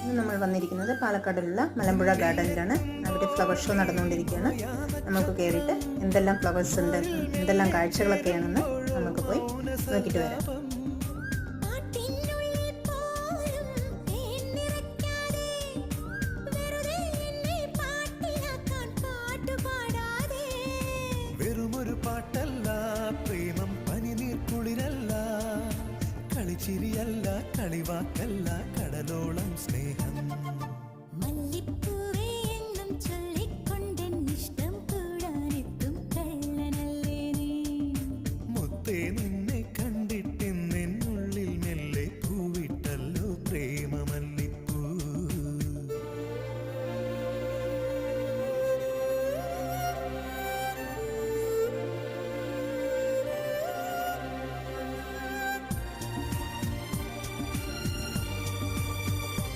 ഇന്ന് നമ്മൾ വന്നിരിക്കുന്നത് പാലക്കാടുള്ള മലമ്പുഴ ഗാർഡനിലാണ്. അവിടെ ഫ്ലവർ ഷോ നടന്നുകൊണ്ടിരിക്കുകയാണ്. നമുക്ക് കയറിയിട്ട് എന്തെല്ലാം ഫ്ലവേഴ്സ് ഉണ്ട്, എന്തെല്ലാം കാഴ്ചകളൊക്കെയാണെന്ന് നമുക്ക് പോയി നോക്കിയിട്ട് വരാം. വെറുമൊരു പാട്ടല്ല, പ്രേമം പനിനീർ കുളിരല്ല, കളിച്ചിരിയല്ല, കളിവാക്കല്ല, കടലോളം സ്നേഹം.